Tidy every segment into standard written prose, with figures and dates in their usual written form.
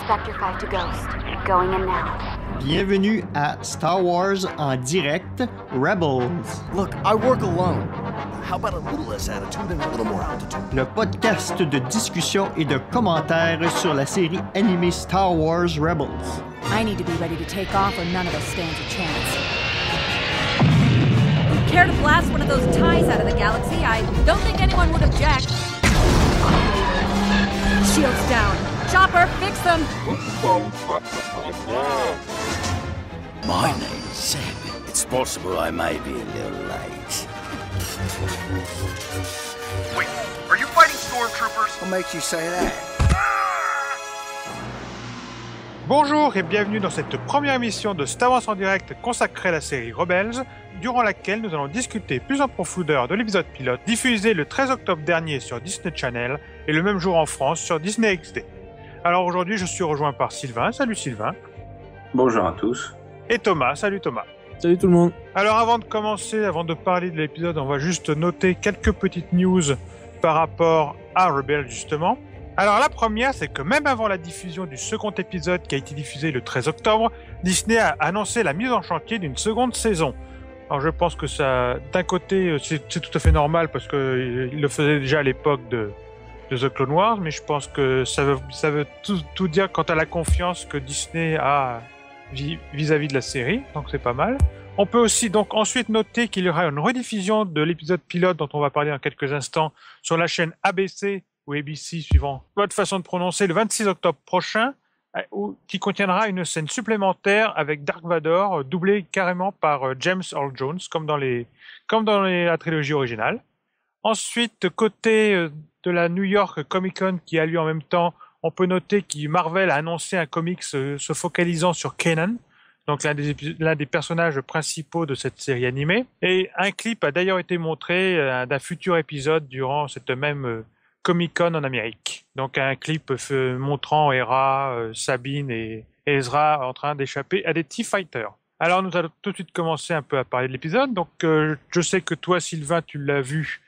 Spectre 5 to Ghost. Going in now. Bienvenue à Star Wars en direct, Rebels. Look, I work alone. How about a little less attitude and a little more altitude? Le podcast de discussion et de commentaires sur la série animée Star Wars Rebels. I need to be ready to take off or none of us stands a chance. Care to blast one of those ties out of the galaxy? I don't think anyone would object. Shields down. Chopper, fix them! My name's Sam. It's possible I may be a little late. Wait, are you fighting stormtroopers? What makes you say that? Bonjour et bienvenue dans cette première émission de Star Wars en direct consacrée à la série Rebels, durant laquelle nous allons discuter plus en profondeur de l'épisode pilote diffusé le 13 octobre dernier sur Disney Channel et le même jour en France sur Disney XD. Alors aujourd'hui je suis rejoint par Sylvain, salut Sylvain. Bonjour à tous. Et Thomas, salut Thomas. Salut tout le monde. Alors avant de commencer, avant de parler de l'épisode, on va juste noter quelques petites news par rapport à Rebels justement. Alors la première, c'est que même avant la diffusion du second épisode qui a été diffusé le 13 octobre, Disney a annoncé la mise en chantier d'une seconde saison. Alors je pense que ça, d'un côté, c'est tout à fait normal parce qu'il le faisait déjà à l'époque de The Clone Wars, mais je pense que ça veut tout dire quant à la confiance que Disney a vis-à-vis de la série, donc c'est pas mal. On peut aussi donc ensuite noter qu'il y aura une rediffusion de l'épisode pilote dont on va parler dans quelques instants sur la chaîne ABC ou ABC suivant votre façon de prononcer le 26 octobre prochain, qui contiendra une scène supplémentaire avec Dark Vador doublé carrément par James Earl Jones comme dans la trilogie originale. Ensuite, côté de la New York Comic Con qui a lieu en même temps, on peut noter que Marvel a annoncé un comics se focalisant sur Kanan, donc l'un des personnages principaux de cette série animée. Et un clip a d'ailleurs été montré d'un futur épisode durant cette même Comic-Con en Amérique. Donc un clip montrant Hera, Sabine et Ezra en train d'échapper à des TIE-Fighters. Alors nous allons tout de suite commencer un peu à parler de l'épisode. Donc je sais que toi Sylvain tu l'as vu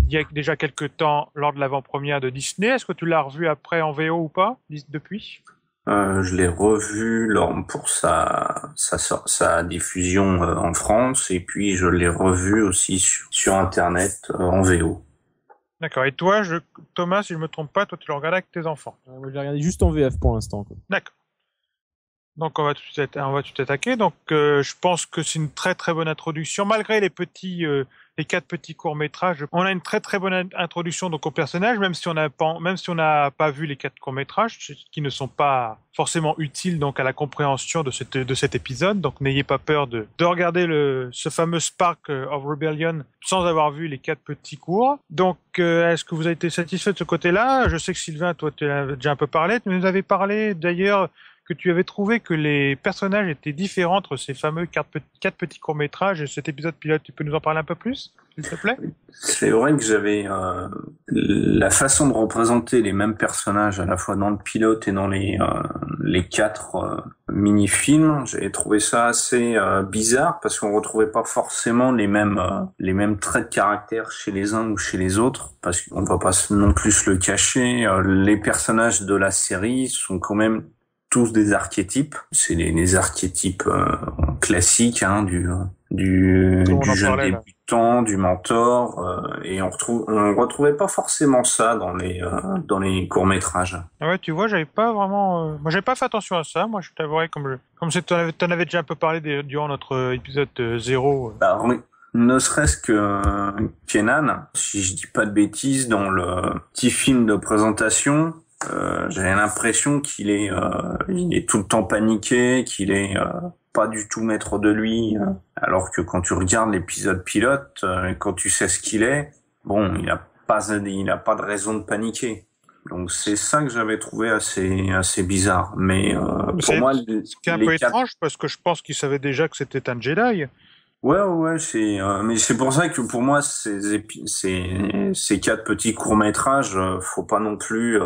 il y a déjà quelques temps lors de l'avant-première de Disney. Est-ce que tu l'as revu après en VO ou pas depuis ? Je l'ai revu pour sa diffusion en France et puis je l'ai revu aussi sur Internet en VO. D'accord. Et toi, Thomas, si je me trompe pas, toi tu le regardes avec tes enfants. Moi je l'ai regardé juste en VF pour l'instant. D'accord. Donc on va tout de suite attaquer. Donc je pense que c'est une très très bonne introduction malgré les 4 petits courts-métrages. On a une très très bonne introduction donc au personnage, même si on n'a pas vu les 4 courts-métrages qui ne sont pas forcément utiles donc à la compréhension de cet épisode. Donc n'ayez pas peur de regarder ce fameux Spark of Rebellion sans avoir vu les 4 petits courts. Donc est-ce que vous avez été satisfait de ce côté-là ? Je sais que Sylvain, toi tu as déjà un peu parlé. Tu nous avais parlé d'ailleurs que tu avais trouvé que les personnages étaient différents entre ces fameux 4 petits courts-métrages et cet épisode pilote. Tu peux nous en parler un peu plus, s'il te plaît ? C'est vrai que j'avais la façon de représenter les mêmes personnages à la fois dans le pilote et dans les 4 mini-films. J'avais trouvé ça assez bizarre parce qu'on retrouvait pas forcément les mêmes traits de caractère chez les uns ou chez les autres, parce qu'on va pas non plus se le cacher. Les personnages de la série sont quand même tous des archétypes. C'est les archétypes classiques du jeune débutant, du mentor, et on retrouvait pas forcément ça dans les courts-métrages. Ah ouais, tu vois, j'avais pas vraiment moi j'avais pas fait attention à ça. Moi je t'avouerais comme t'en avais déjà un peu parlé durant notre épisode 0. Bah oui. Ne serait-ce que Kanan, si je dis pas de bêtises, dans le petit film de présentation, j'avais l'impression qu'il est tout le temps paniqué, qu'il est pas du tout maître de lui, alors que quand tu regardes l'épisode pilote, quand tu sais ce qu'il est, bon, il a pas de raison de paniquer. Donc c'est ça que j'avais trouvé assez bizarre. Mais pour moi, ce qui est un peu étrange parce que je pense qu'il savait déjà que c'était un Jedi. Ouais, mais c'est pour ça que pour moi ces 4 petits courts-métrages, faut pas non plus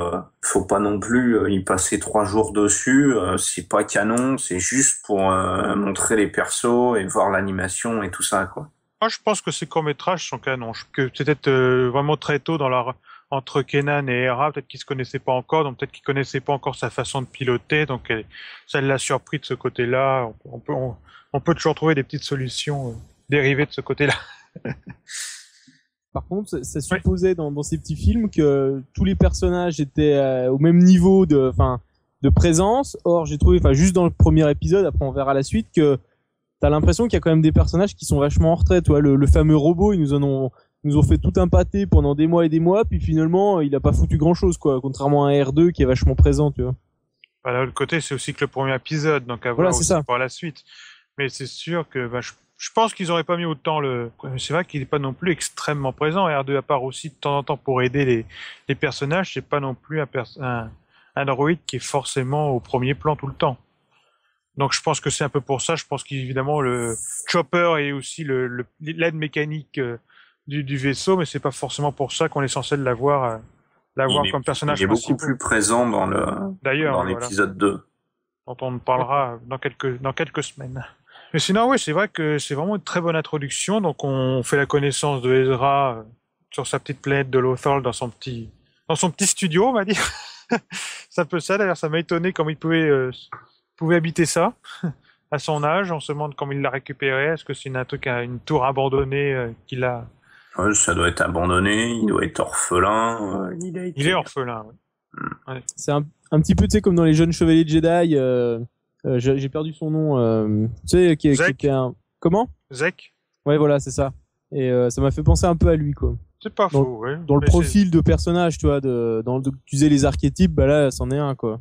y passer 3 jours dessus, c'est pas canon, c'est juste pour montrer les persos et voir l'animation et tout ça quoi. Moi, je pense que ces courts-métrages sont canons, que c'était vraiment très tôt dans leur entre Kenan et Hera, peut-être qu'ils se connaissaient pas encore, donc peut-être qu'ils connaissaient pas encore sa façon de piloter, donc ça l'a surpris de ce côté-là. On peut toujours trouver des petites solutions dérivées de ce côté-là. Par contre, ça supposait dans ces petits films que tous les personnages étaient au même niveau de présence. Or, j'ai trouvé, juste dans le premier épisode, après on verra la suite, que t'as l'impression qu'il y a quand même des personnages qui sont vachement en retrait. Toi, le fameux robot, ils nous ont fait tout un pâté pendant des mois et des mois, puis finalement, il a pas foutu grand-chose, quoi. Contrairement à un R2 qui est vachement présent, tu vois. Voilà, de l'autre côté, c'est aussi que le premier épisode, donc à voir aussi par la suite. Mais c'est sûr que je pense qu'ils auraient pas mis autant c'est vrai qu'il est pas non plus extrêmement présent. R2 à part aussi de temps en temps pour aider les personnages, c'est pas non plus un droïde qui est forcément au premier plan tout le temps. Donc je pense que c'est un peu pour ça. Je pense qu'évidemment le Chopper est aussi l'aide mécanique du vaisseau, mais c'est pas forcément pour ça qu'on est censé l'avoir comme personnage principal. Il est beaucoup plus présent dans l'épisode 2. Dont on parlera dans quelques semaines. Mais sinon, oui, c'est vrai que c'est vraiment une très bonne introduction. Donc on fait la connaissance de Ezra sur sa petite planète de Lothal dans son petit studio, on va dire. C'est un peu ça, d'ailleurs, ça m'a étonné comment il pouvait habiter ça à son âge. On se demande comment il l'a récupéré. Est-ce que c'est une tour abandonnée qu'il a? Ouais, ça doit être abandonné, il doit être orphelin. Il est orphelin, oui. Ouais. C'est un petit peu, tu sais, comme dans les jeunes chevaliers de Jedi, j'ai perdu son nom, tu sais, qui était un... Comment? Zek. Ouais, voilà, c'est ça. Et ça m'a fait penser un peu à lui, quoi. C'est pas faux, ouais. Dans le profil de personnage, tu vois, tu disais les archétypes, là, c'en est un, quoi.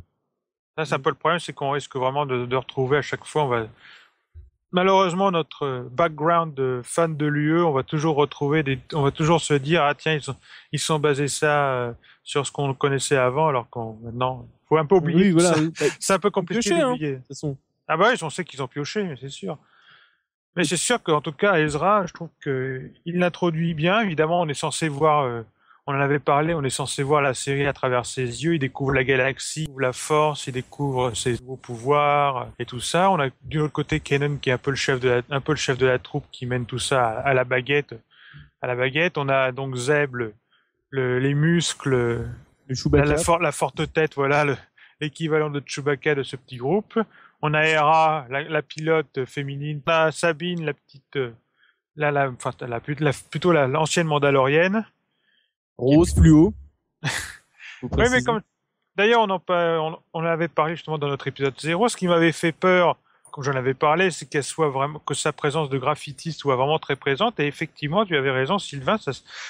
Là, c'est un peu le problème, c'est qu'on risque vraiment de retrouver à chaque fois. Malheureusement, notre background de fan de l'UE, on va toujours se dire, ah tiens, ils sont basés ça sur ce qu'on connaissait avant, alors maintenant, faut un peu oublier. Oui, voilà. C'est un peu compliqué d'oublier. De toute façon. Ah bah oui, on sait qu'ils ont pioché, mais c'est sûr. Mais c'est sûr qu'en tout cas, Ezra, je trouve qu'il l'introduit bien. Évidemment, on est censé voir, on en avait parlé, on est censé voir la série à travers ses yeux. Il découvre la galaxie, il découvre la force, il découvre ses nouveaux pouvoirs et tout ça. On a du autre côté Kanan qui est un peu le chef de la troupe qui mène tout ça à la baguette. On a donc Zeb, les muscles, la forte tête, voilà, l'équivalent de Chewbacca de ce petit groupe. On a Hera, la pilote féminine. On a Sabine, la petite, plutôt l'ancienne Mandalorienne. Rose fluo. Oui, mais d'ailleurs, on avait parlé justement dans notre épisode 0. Ce qui m'avait fait peur, comme j'en avais parlé, c'est que sa présence de graffiti soit vraiment très présente. Et effectivement, tu avais raison, Sylvain,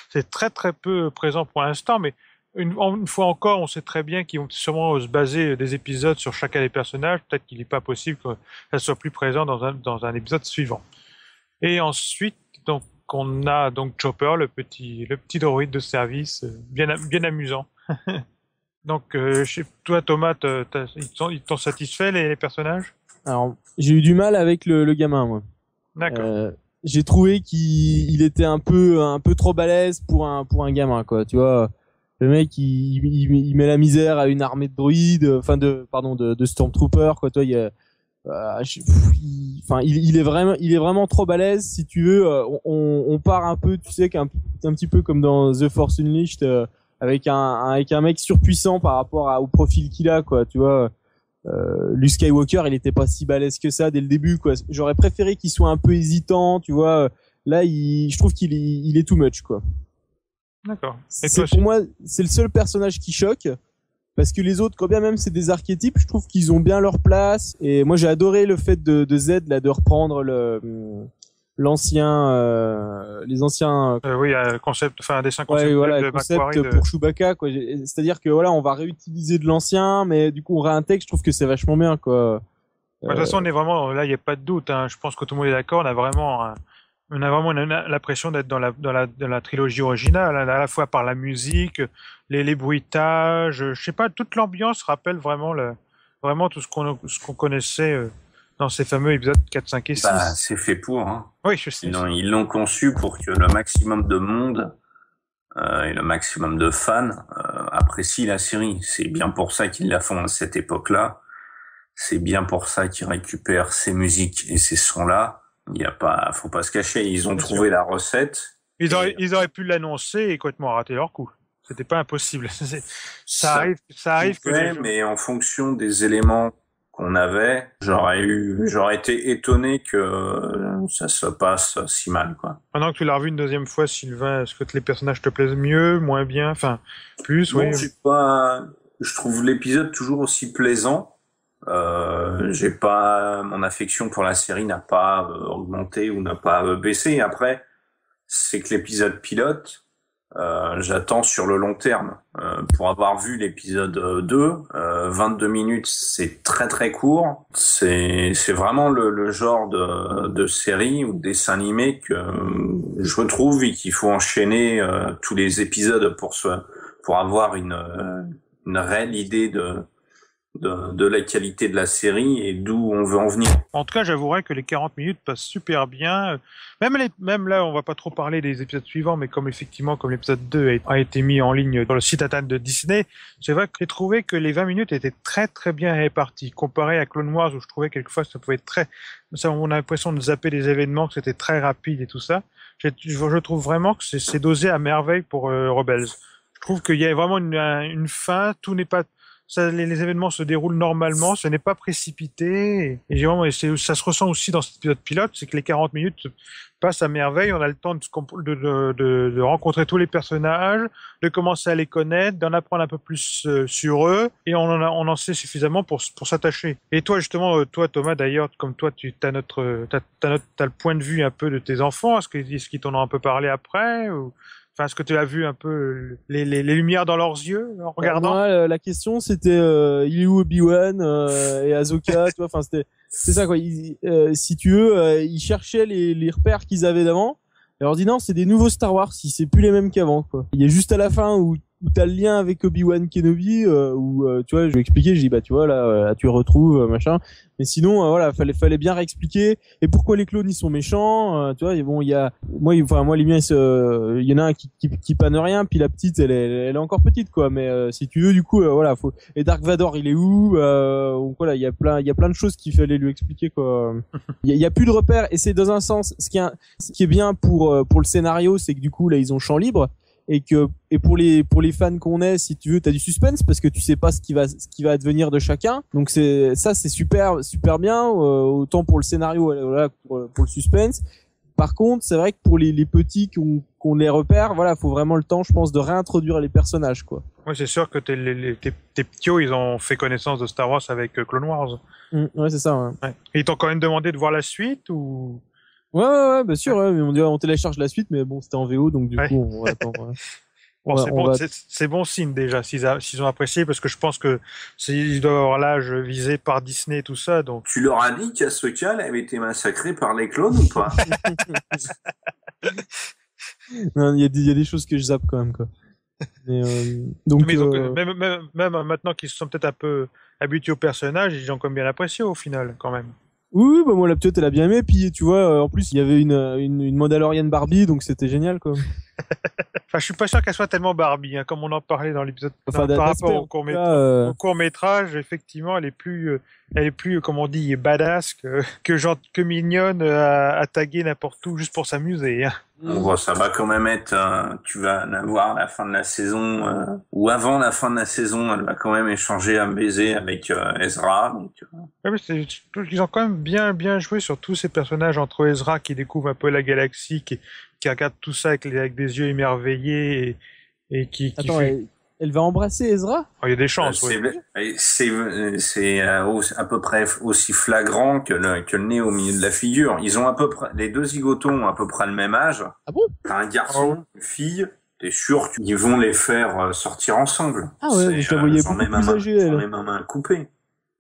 c'est très très peu présent pour l'instant, mais une fois encore, on sait très bien qu'ils vont sûrement se baser des épisodes sur chacun des personnages. Peut-être qu'il n'est pas possible que ça soit plus présent dans un épisode suivant. Et ensuite, donc, on a donc Chopper, le petit droïde de service, bien amusant. Donc, toi, Thomas, ils t'ont satisfait les personnages? Alors, j'ai eu du mal avec le gamin, moi. D'accord. J'ai trouvé qu'il était un peu trop balèze pour un gamin, quoi. Tu vois. Le mec, il met la misère à une armée de droïdes, de stormtroopers, quoi. Toi, il est vraiment trop balèze, si tu veux. On part un peu, tu sais, un petit peu comme dans The Force Unleashed, avec un mec surpuissant par rapport au profil qu'il a, quoi. Tu vois. Luke Skywalker, il était pas si balèze que ça dès le début, quoi. J'aurais préféré qu'il soit un peu hésitant, tu vois. Là, je trouve qu'il est too much, quoi. D'accord. Pour moi, c'est le seul personnage qui choque, parce que les autres, quand bien même c'est des archétypes, je trouve qu'ils ont bien leur place. Et moi, j'ai adoré le fait de Z là de reprendre les anciens. Oui, concept, un dessin concept de concept pour Chewbacca, quoi. C'est-à-dire que voilà, on va réutiliser de l'ancien, mais du coup on réintègre. Je trouve que c'est vachement bien, quoi. De toute façon, on est vraiment là, il y a pas de doute. Hein. Je pense que tout le monde est d'accord. On a vraiment l'impression d'être dans la trilogie originale, à la fois par la musique, les bruitages, je sais pas, toute l'ambiance rappelle vraiment tout ce qu'on connaissait dans ces fameux épisodes 4, 5 et 6. C'est fait pour, hein. Oui, je sais. Ils l'ont conçu pour que le maximum de monde et le maximum de fans apprécient la série. C'est bien pour ça qu'ils la font à cette époque-là. C'est bien pour ça qu'ils récupèrent ces musiques et ces sons-là. Faut pas se cacher, ils ont trouvé la recette. Ils auraient pu l'annoncer et complètement rater leur coup. C'était pas impossible. Ça arrive que ouais, mais en fonction des éléments qu'on avait, j'aurais été étonné que ça se passe si mal, quoi. Maintenant que tu l'as revu une deuxième fois, Sylvain, est-ce que les personnages te plaisent mieux, moins bien, enfin, plus, Non, oui. je trouve l'épisode toujours aussi plaisant. Mon affection pour la série n'a pas augmenté ou n'a pas baissé. Après, c'est que l'épisode pilote, j'attends sur le long terme. Pour avoir vu l'épisode 2, 22 minutes, c'est très très court. C'est vraiment le genre de série ou dessin animé que je trouve et qu'il faut enchaîner tous les épisodes pour avoir une réelle idée de la qualité de la série et d'où on veut en venir. En tout cas, j'avouerais que les 40 minutes passent super bien. Même là, on va pas trop parler des épisodes suivants, mais comme l'épisode 2 a été mis en ligne sur le site internet de Disney, c'est vrai que j'ai trouvé que les 20 minutes étaient très très bien réparties, comparé à Clone Wars où je trouvais quelquefois ça pouvait être on a l'impression de zapper des événements, que c'était très rapide et tout ça. Je trouve vraiment que c'est dosé à merveille pour Rebels. Je trouve qu'il y a vraiment une fin, tout n'est pas... les événements se déroulent normalement, ce n'est pas précipité, et ça se ressent aussi dans cet épisode pilote, c'est que les 40 minutes passent à merveille, on a le temps de rencontrer tous les personnages, de commencer à les connaître, d'en apprendre un peu plus sur eux, et on en sait suffisamment pour s'attacher. Et toi, justement, Thomas, d'ailleurs, comme toi, t'as le point de vue un peu de tes enfants, est-ce qu'ils t'en ont un peu parlé après, ou... Enfin, est-ce que tu as vu un peu les lumières dans leurs yeux en regardant? Moi, la question c'était il est où Obi-Wan et Ahsoka, tu vois, enfin c'est ça quoi. Si tu veux, ils cherchaient les repères qu'ils avaient d'avant. Et leur dit non, c'est des nouveaux Star Wars, si c'est plus les mêmes qu'avant quoi. Il y a juste à la fin où t'as le lien avec Obi-Wan Kenobi où tu vois, je vais expliquer, je dis bah tu vois là tu retrouves machin. Mais sinon voilà, fallait bien réexpliquer et pourquoi les clones ils sont méchants, tu vois, et bon il y a moi les miens il y en a un qui panne rien, puis la petite elle est encore petite quoi, mais si tu veux du coup voilà, et Dark Vador il est où, donc voilà, il y a plein de choses qu'il fallait lui expliquer quoi. Il y a plus de repères et c'est dans un sens ce qui est bien pour le scénario, c'est que du coup là ils ont champ libre. Et pour les fans qu'on est, si tu veux, t'as du suspense parce que tu sais pas ce qui va advenir de chacun. Donc c'est super bien, autant pour le scénario, voilà, pour le suspense. Par contre, c'est vrai que pour les petits qu'on les repère, voilà, faut vraiment le temps, je pense, de réintroduire les personnages, quoi. Oui, c'est sûr que tes ptios, ils ont fait connaissance de Star Wars avec Clone Wars. Ouais, c'est ça. Ouais. Ouais. Et ils t'ont quand même demandé de voir la suite ou? Ouais, bien sûr, ouais, mais on télécharge la suite, mais bon, c'était en VO, donc du coup, on va attendre. Ouais. Bon, c'est bon signe déjà s'ils ont apprécié, parce que je pense que ils doivent avoir l'âge visé par Disney et tout ça. Donc tu leur as dit qu'Ahsoka avait été massacrée par les clones ou pas? Non, il y a des choses que je zappe quand même quoi. Mais même maintenant qu'ils se sont peut-être un peu habitués au personnage, ils ont quand même bien apprécié au final quand même. Oui, bah moi la petite elle a bien aimé, puis tu vois en plus il y avait une Mandalorian Barbie, donc c'était génial quoi. Enfin, je suis pas sûr qu'elle soit tellement Barbie, hein, comme on en parlait dans l'épisode. Enfin, par rapport au court-métrage, effectivement, elle est plus, comme on dit, badass que mignonne à taguer n'importe où juste pour s'amuser. Hein. Bon, ça va quand même être, tu vas la voir à la fin de la saison, ou avant la fin de la saison, elle va quand même échanger un baiser avec Ezra. Donc, ouais, mais ils ont quand même bien joué sur tous ces personnages, entre Ezra qui découvre un peu la galaxie, qui regarde tout ça avec des yeux émerveillés et qui Attends, fait... elle va embrasser Ezra? Oh, il y a des chances, oui. C'est à peu près aussi flagrant que le nez au milieu de la figure. Ils ont à peu près, les deux zigotons ont à peu près le même âge. Ah bon? T'as un garçon, une fille, t'es sûr qu'ils vont les faire sortir ensemble. Ah ouais, je la voyais beaucoup plus âgée, elle. Même à main coupée.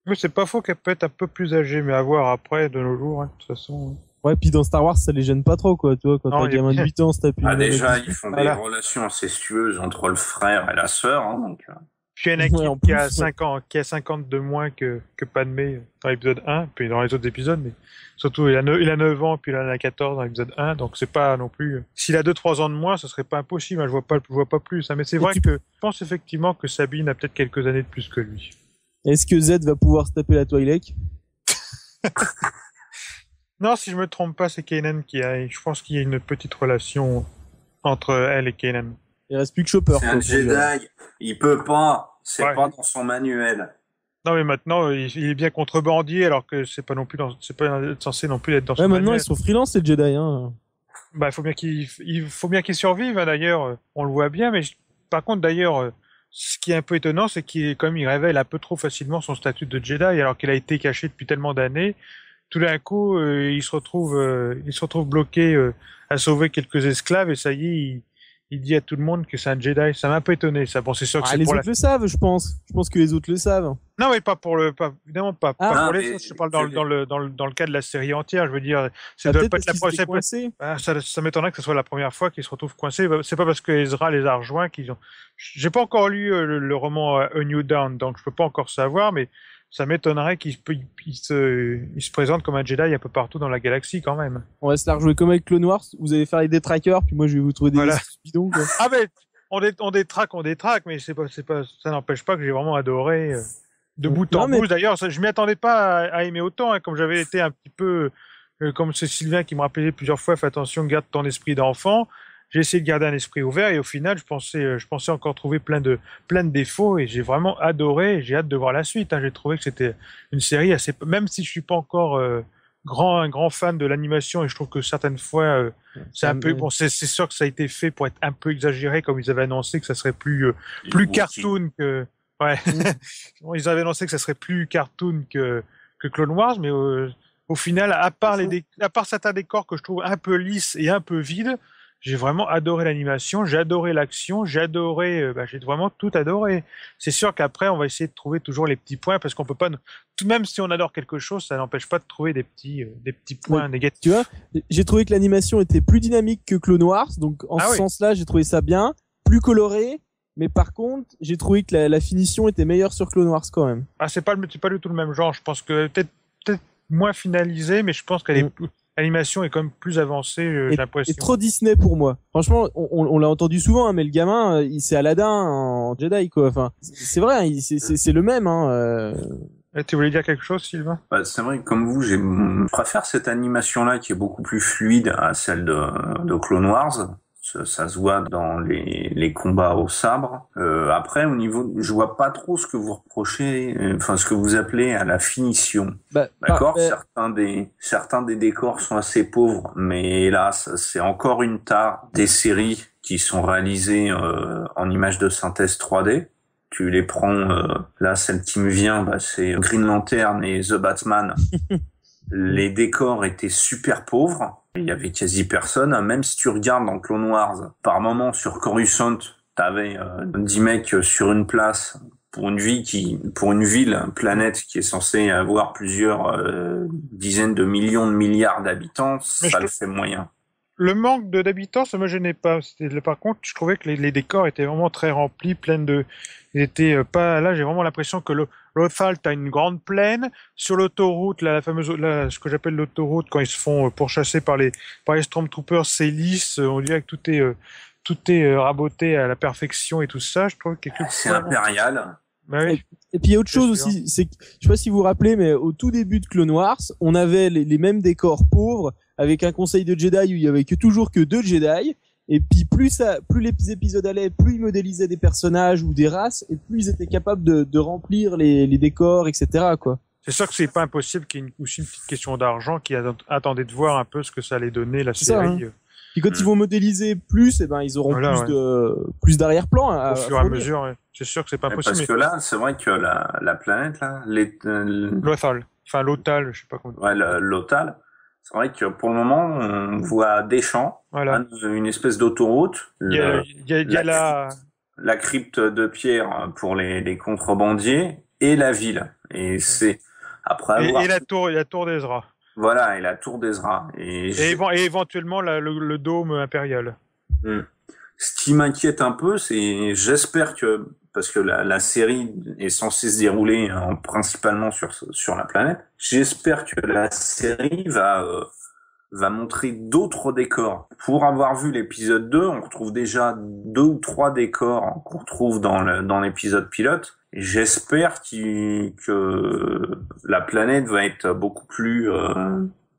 Mais c'est pas faux qu'elle peut être un peu plus âgée, mais à voir après, de nos jours, hein, de toute façon. Ouais, puis dans Star Wars, ça les gêne pas trop, quoi, tu vois, quand t'as un gamin de 8 ans, c'est plus. Ah, déjà, ils font des relations incestueuses entre le frère et la sœur, hein, donc. Puis il y en a qui a 50 de moins que Padmé dans l'épisode 1, puis dans les autres épisodes, mais surtout il a 9 ans, puis il en a 14 dans l'épisode 1, donc c'est pas non plus... S'il a 2-3 ans de moins, ce serait pas impossible, hein, je vois pas plus, hein, mais c'est vrai que je pense effectivement que Sabine a peut-être quelques années de plus que lui. Est-ce que Z va pouvoir se taper la Twi'lek? Non, si je me trompe pas, c'est Kanan je pense qu'il y a une petite relation entre elle et Kanan. Il reste plus que Chopper. C'est un Jedi. Il peut pas. C'est pas dans son manuel. Non, mais maintenant, il est bien contrebandier, alors que c'est pas censé non plus être dans son manuel. Maintenant, ils sont freelance, les Jedi, hein. Bah, il faut bien qu'il survive, hein, d'ailleurs. On le voit bien, mais par contre, d'ailleurs, ce qui est un peu étonnant, c'est qu'il révèle un peu trop facilement son statut de Jedi, alors qu'il a été caché depuis tellement d'années. Tout d'un coup, il se retrouve bloqué à sauver quelques esclaves, et ça y est, il dit à tout le monde que c'est un Jedi. Ça m'a un peu étonné, ça. Bon, c'est sûr que c'est les pour autres le savent, je pense. Je pense que les autres le savent. Non, mais évidemment pas pour les autres. Je parle dans le cas de la série entière. Je veux dire, ça doit pas être la première. Ça m'étonnerait que ce soit la première fois qu'ils se retrouvent coincés. C'est pas parce que Ezra les a rejoints qu'ils ont. J'ai pas encore lu le roman A New Dawn, donc je peux pas encore savoir, mais ça m'étonnerait qu'il se présente comme un Jedi un peu partout dans la galaxie quand même. On va se la rejouer comme avec Clone Wars. Vous allez faire les détraqueurs, puis moi je vais vous trouver des bidons, quoi. Ah mais on détraque, mais ça n'empêche pas que j'ai vraiment adoré de bout en bout. D'ailleurs, je m'y attendais pas à aimer autant, hein, comme j'avais été un petit peu comme c'est Sylvain qui me rappelait plusieurs fois, fais attention, garde ton esprit d'enfant. J'ai essayé de garder un esprit ouvert et au final, je pensais encore trouver plein de défauts et j'ai vraiment adoré et j'ai hâte de voir la suite, hein. J'ai trouvé que c'était une série assez, même si je suis pas encore un grand fan de l'animation et je trouve que certaines fois c'est un peu, bon, c'est sûr que ça a été fait pour être un peu exagéré, comme ils avaient annoncé que ça serait plus cartoon que, ouais. Bon, ils avaient annoncé que ça serait plus cartoon que Clone Wars, mais au final, à part certains décors que je trouve un peu lisses et un peu vides, j'ai vraiment adoré l'animation, j'ai adoré l'action, j'ai vraiment tout adoré. C'est sûr qu'après, on va essayer de trouver toujours les petits points, parce qu'on peut pas, tout même si on adore quelque chose, ça n'empêche pas de trouver des petits points négatifs. Tu vois, j'ai trouvé que l'animation était plus dynamique que Clone Wars, donc en ce sens-là, j'ai trouvé ça bien, plus coloré, mais par contre, j'ai trouvé que la finition était meilleure sur Clone Wars quand même. Ah, c'est pas du tout le même genre, je pense que peut-être moins finalisé, mais je pense qu'elle est l'animation est quand même plus avancée, j'ai l'impression. C'est trop Disney pour moi. Franchement, on l'a entendu souvent, hein, mais le gamin, c'est Aladdin en Jedi, quoi. Enfin, c'est vrai, hein, c'est le même. Hein, Tu voulais dire quelque chose, Sylvain ? C'est vrai que comme vous, je préfère cette animation-là qui est beaucoup plus fluide à celle de Clone Wars. Ça se voit dans les combats au sabre. Après, au niveau, je vois pas trop ce que vous reprochez, ce que vous appelez à la finition. D'accord, certains des décors sont assez pauvres, mais là, c'est encore une tare des séries qui sont réalisées en images de synthèse 3D. Tu les prends, là, celle qui me vient, c'est Green Lantern et The Batman. Les décors étaient super pauvres. Il y avait quasi personne. Même si tu regardes dans Clone Wars, par moment sur Coruscant, t'avais 10 mecs sur une place pour une planète qui est censée avoir plusieurs dizaines de millions de milliards d'habitants. Ça le fait moyen. Le manque d'habitants, ça me gênait pas. Par contre, je trouvais que les décors étaient vraiment très remplis, ils étaient pas. Là, j'ai vraiment l'impression que Lothal, t'as une grande plaine sur l'autoroute, la fameuse, ce que j'appelle l'autoroute, quand ils se font pourchasser par les Stormtroopers, c'est lisse. On dirait que tout est raboté à la perfection et tout ça. Je trouve que c'est impérial. Bah oui. Et puis il y a autre chose aussi, c'est que, je sais pas si vous vous rappelez, mais au tout début de Clone Wars, on avait les mêmes décors pauvres, avec un conseil de Jedi où il y avait toujours que 2 Jedi, et puis plus les épisodes allaient, plus ils modélisaient des personnages ou des races, et plus ils étaient capables de remplir les décors, etc., quoi. C'est sûr que c'est pas impossible qu'il y ait aussi une petite question d'argent qui attendait de voir un peu ce que ça allait donner la série. Puis quand ils vont modéliser plus, ils auront plus d'arrière-plan. Au fur et à mesure, ouais. C'est sûr que c'est pas impossible. Parce que là, c'est vrai que la planète, là, Lothal. Enfin, Lothal, je sais pas comment. Ouais, Lothal. C'est vrai que pour le moment, on voit des champs, une espèce d'autoroute. Il y a la crypte de pierre pour les contrebandiers et la ville. Et c'est après et la tour d'Ezra. Voilà, et la tour d'Ezra. Et éventuellement le dôme impérial. Ce qui m'inquiète un peu, c'est j'espère que, parce que la série est censée se dérouler principalement sur la planète, j'espère que la série va montrer d'autres décors. Pour avoir vu l'épisode 2, on retrouve déjà 2 ou 3 décors qu'on retrouve dans l'épisode pilote. Et j'espère que la planète va être beaucoup plus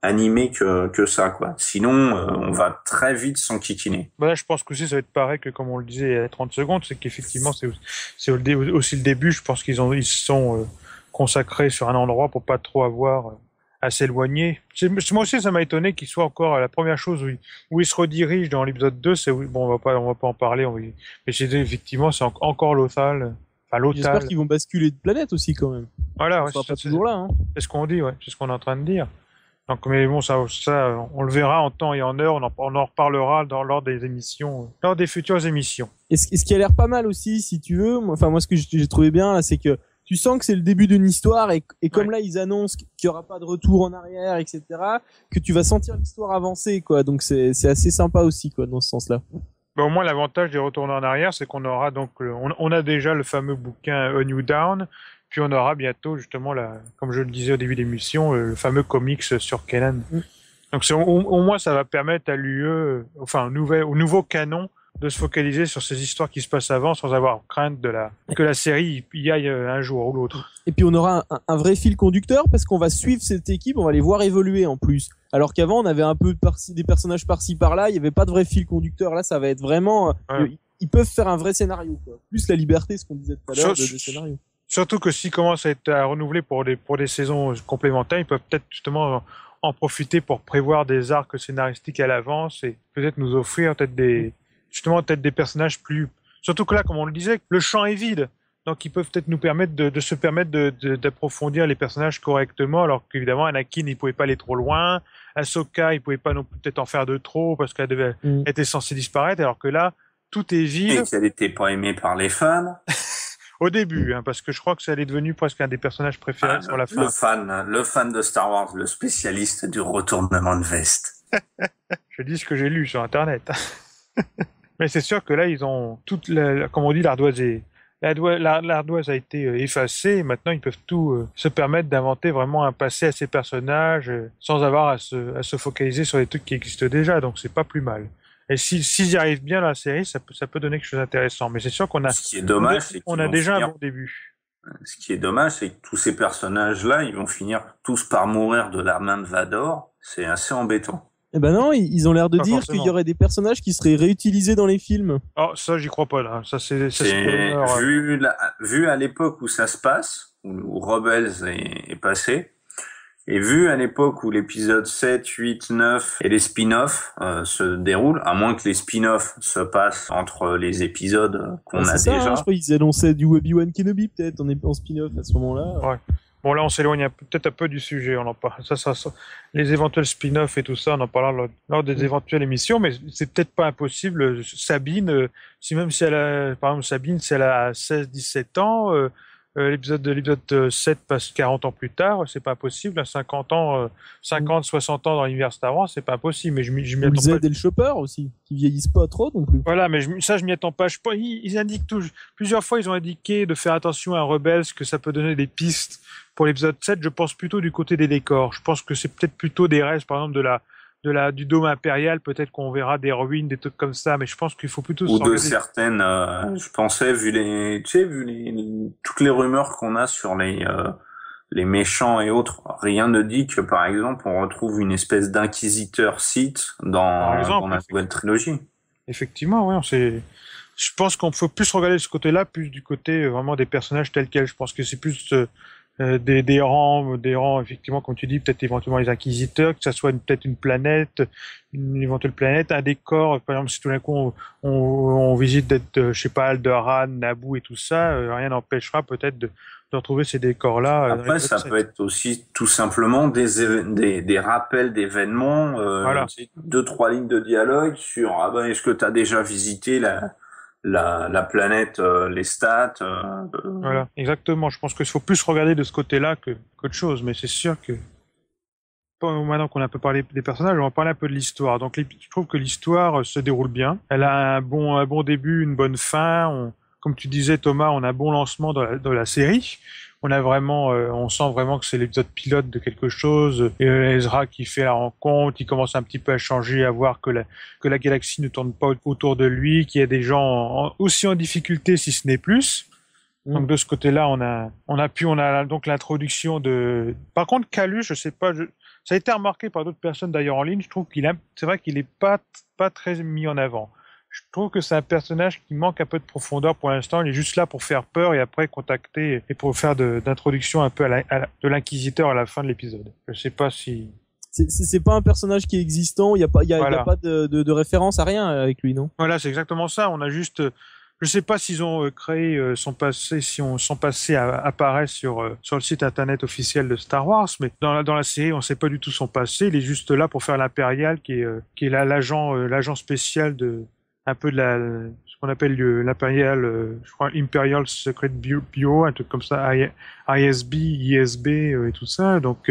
animé que ça, quoi. Sinon, on va très vite s'enquiquiner. Bah là, je pense que aussi ça va être pareil que comme on le disait il y a 30 secondes, c'est qu'effectivement c'est aussi le début. Je pense qu'ils se sont consacrés sur un endroit pour pas trop avoir à s'éloigner. Moi aussi, ça m'a étonné qu'il soit encore la première chose où il se redirige dans l'épisode 2. C'est bon, on va pas en parler. Mais effectivement, c'est encore Lothal. J'espère qu'ils vont basculer de planète aussi quand même. Voilà, ouais, pas toujours là. Hein. C'est ce qu'on dit, ouais. C'est ce qu'on est en train de dire. Donc, mais bon, ça, on le verra en temps et en heure. On en reparlera lors des émissions, lors des futures émissions. Et ce qui a l'air pas mal aussi, si tu veux. Moi, ce que j'ai trouvé bien là, c'est que tu sens que c'est le début d'une histoire et comme là ils annoncent qu'il y aura pas de retour en arrière, etc. Que tu vas sentir l'histoire avancer, quoi. Donc c'est assez sympa aussi, quoi, dans ce sens-là. Au moins, l'avantage des retours en arrière, c'est qu'on aura donc, on a déjà le fameux bouquin A New Dawn, puis on aura bientôt justement comme je le disais au début de l'émission, le fameux comics sur Kanan. Donc au moins, ça va permettre à l'UE, enfin au nouveau canon, de se focaliser sur ces histoires qui se passent avant, sans avoir crainte que la série y aille un jour ou l'autre. Et puis on aura un vrai fil conducteur parce qu'on va suivre cette équipe, on va les voir évoluer en plus. Alors qu'avant on avait un peu des personnages par-ci par-là, il y avait pas de vrai fil conducteur. Là ça va être vraiment, ils peuvent faire un vrai scénario, quoi. Plus la liberté, ce qu'on disait tout à l'heure, de scénario. Surtout que s'ils commencent à être renouvelés pour des saisons complémentaires, ils peuvent peut-être justement en profiter pour prévoir des arcs scénaristiques à l'avance et peut-être nous offrir peut-être des personnages plus... Surtout que là, comme on le disait, le champ est vide. Donc ils peuvent peut-être nous permettre d'approfondir les personnages correctement, alors qu'évidemment Anakin il pouvait pas aller trop loin, Ahsoka il pouvait pas non plus peut-être en faire de trop parce qu'elle était censée disparaître, alors que là tout est vide. Et qu'elle était pas aimée par les fans. Au début, parce que je crois que ça allait devenu presque un des personnages préférés sur la fin. Le fan de Star Wars, le spécialiste du retournement de veste. Je dis ce que j'ai lu sur Internet. Mais c'est sûr que là, ils ont comme on dit, l'ardoise a été effacée et maintenant ils peuvent tout se permettre d'inventer vraiment un passé à ces personnages sans avoir à se focaliser sur les trucs qui existent déjà, donc c'est pas plus mal. Et s'ils y arrivent bien dans la série, ça peut donner quelque chose d'intéressant. Mais c'est sûr qu'on a, ce qui est dommage, on a déjà un bon début. Ce qui est dommage, c'est que tous ces personnages-là, ils vont finir tous par mourir de la main de Vador. C'est assez embêtant. Eh ben non, ils ont l'air de dire qu'il y aurait des personnages qui seraient réutilisés dans les films. Oh, ça, j'y crois pas, là. Ça, c'est vu à l'époque où ça se passe, où Rebels est passé, et vu à l'époque où l'épisode 7, 8, 9 et les spin-offs se déroulent, à moins que les spin-offs se passent entre les épisodes qu'on a déjà. Hein, je crois qu'ils annonçaient du Obi-Wan Kenobi, peut-être, en spin-off à ce moment-là. Ouais. Bon, là, on s'éloigne peut-être un peu du sujet. On en parle. Ça, les éventuels spin-offs et tout ça, on en parlera lors des éventuelles émissions, mais c'est peut-être pas impossible. Sabine, si elle a, par exemple, si elle a 16, 17 ans, l'épisode 7 passe 40 ans plus tard, c'est pas possible. À 50 ans, 60 ans dans l'univers Star Wars, c'est pas possible. Mais je m'y attends pas. Zed et le Chopper aussi, qui vieillissent pas trop non plus. Voilà, mais je m'y attends pas. Ils indiquent plusieurs fois, ils ont indiqué de faire attention à Rebels, que ça peut donner des pistes pour l'épisode 7. Je pense plutôt du côté des décors. Je pense que c'est peut-être plutôt des restes, par exemple, du dôme impérial, peut-être qu'on verra des ruines, des trucs comme ça, mais je pense qu'il faut plutôt... Ou de certaines... je pensais, vu toutes les rumeurs qu'on a sur les méchants et autres, rien ne dit que, par exemple, on retrouve une espèce d'inquisiteur Sith dans la nouvelle trilogie. Effectivement, oui, je pense qu'on faut plus regarder de ce côté-là, plus du côté vraiment des personnages tels quels. Je pense que c'est plus... des rangs, effectivement, comme tu dis, peut-être éventuellement les inquisiteurs, que ça soit peut-être une éventuelle planète, un décor. Par exemple, si tout d'un coup on visite je sais pas, Alderaan, Naboo et tout ça, rien n'empêchera peut-être de retrouver ces décors-là. Après, ça peut être aussi tout simplement des rappels d'événements, voilà. 2-3 lignes de dialogue sur est-ce que tu as déjà visité la planète, les stats. Voilà, exactement. Je pense qu'il faut plus regarder de ce côté-là qu'autre chose, mais c'est sûr que maintenant qu'on a un peu parlé des personnages, on va parler un peu de l'histoire. Donc, je trouve que l'histoire se déroule bien. Elle a un bon début, une bonne fin. Comme tu disais, Thomas, on a un bon lancement dans la série. On sent vraiment que c'est l'épisode pilote de quelque chose. Et Ezra qui fait la rencontre, qui commence un petit peu à changer, à voir que la galaxie ne tourne pas autour de lui, qu'il y a des gens aussi en difficulté, si ce n'est plus. Donc de ce côté-là, on a donc l'introduction de. Par contre, Calus, je sais pas, ça a été remarqué par d'autres personnes d'ailleurs en ligne. Je trouve c'est vrai qu'il est pas très mis en avant. Je trouve que c'est un personnage qui manque un peu de profondeur pour l'instant. Il est juste là pour faire peur et après contacter et pour faire d'introduction un peu de l'inquisiteur à la fin de l'épisode. Je sais pas si. C'est pas un personnage qui est existant. Il y a pas de référence à rien avec lui, non? Voilà, c'est exactement ça. On a juste. Je sais pas s'ils ont créé son passé apparaît sur le site internet officiel de Star Wars, mais dans la série, on sait pas du tout son passé. Il est juste là pour faire l'impérial, qui est l'agent spécial de un peu de ce qu'on appelle l'impérial, je crois Imperial Secret Bureau, un truc comme ça, ISB, ISB et tout ça. Donc